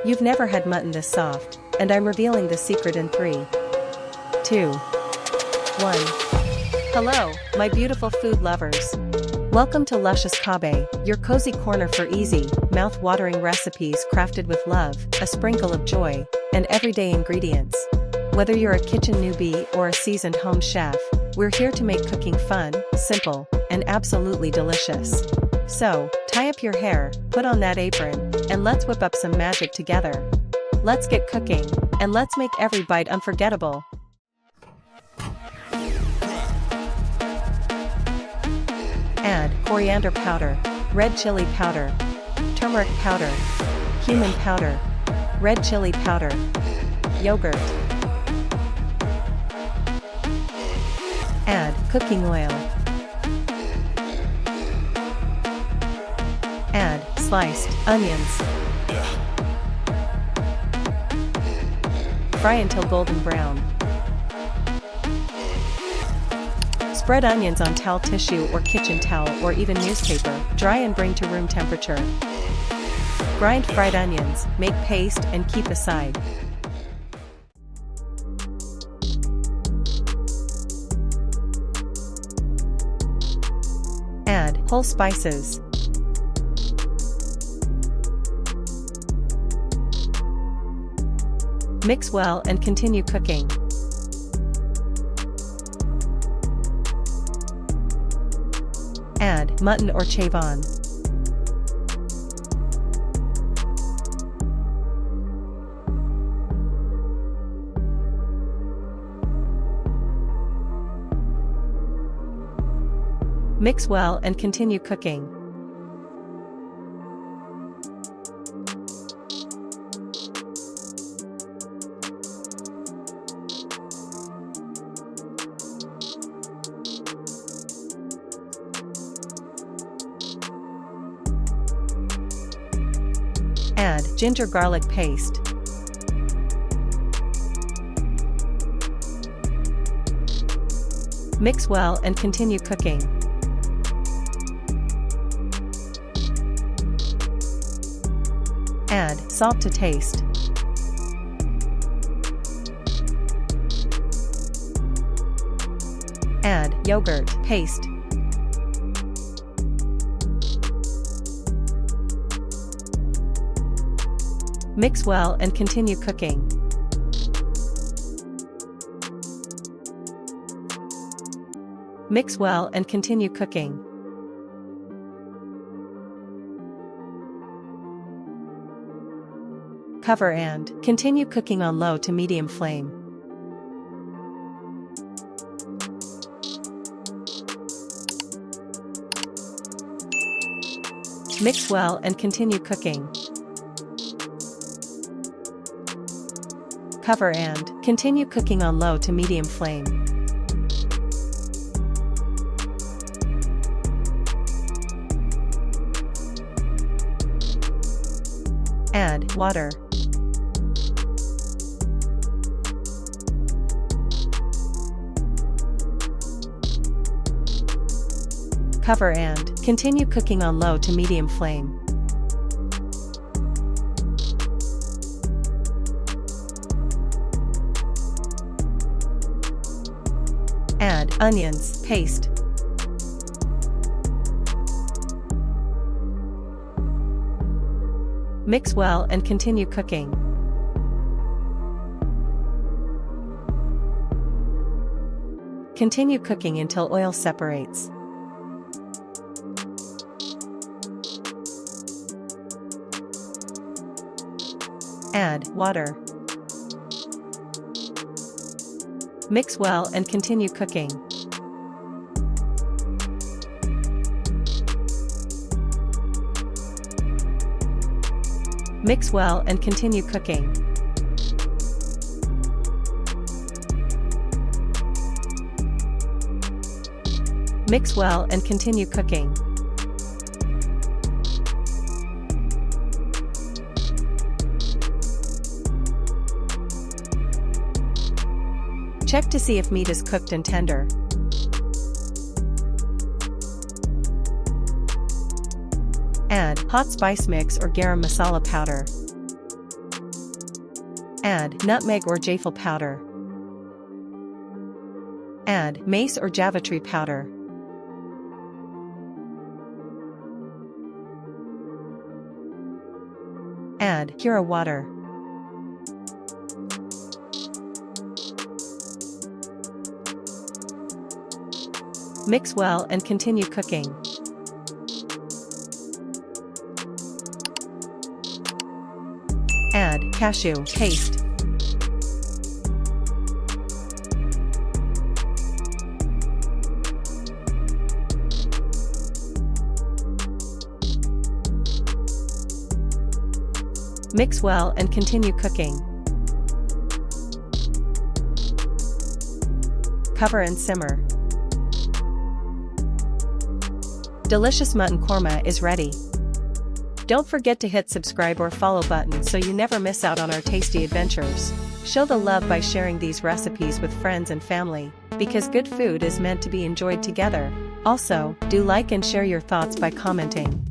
You've never had mutton this soft, and I'm revealing the secret in 3, 2, 1. Hello, my beautiful food lovers. Welcome to Luscious Kabe, your cozy corner for easy, mouth-watering recipes crafted with love, a sprinkle of joy, and everyday ingredients. Whether you're a kitchen newbie or a seasoned home chef, we're here to make cooking fun, simple, and absolutely delicious. So, tie up your hair, put on that apron, and let's whip up some magic together. Let's get cooking, and let's make every bite unforgettable. Add coriander powder, red chili powder, turmeric powder, cumin powder, red chili powder, yogurt. Add cooking oil. Add sliced onions. Fry until golden brown. Spread onions on towel tissue or kitchen towel or even newspaper, dry and bring to room temperature. Grind fried onions, make paste and keep aside. Add whole spices. Mix well and continue cooking. Add mutton or chicken. Mix well and continue cooking. Add ginger garlic paste. Mix well and continue cooking. Add salt to taste. Add yogurt paste. Mix well and continue cooking. Mix well and continue cooking. Cover and continue cooking on low to medium flame. Mix well and continue cooking. Cover and continue cooking on low to medium flame. Add water. Cover and continue cooking on low to medium flame. Add onions paste. Mix well and continue cooking. Continue cooking until oil separates. Add water. Mix well and continue cooking. Mix well and continue cooking. Mix well and continue cooking. Check to see if meat is cooked and tender. Add hot spice mix or garam masala powder. Add nutmeg or jaffle powder. Add mace or Javatree powder. Add Kira water. Mix well and continue cooking. Add cashew paste. Mix well and continue cooking. Cover and simmer. Delicious mutton korma is ready. Don't forget to hit subscribe or follow button so you never miss out on our tasty adventures. Show the love by sharing these recipes with friends and family, because good food is meant to be enjoyed together. Also, do like and share your thoughts by commenting.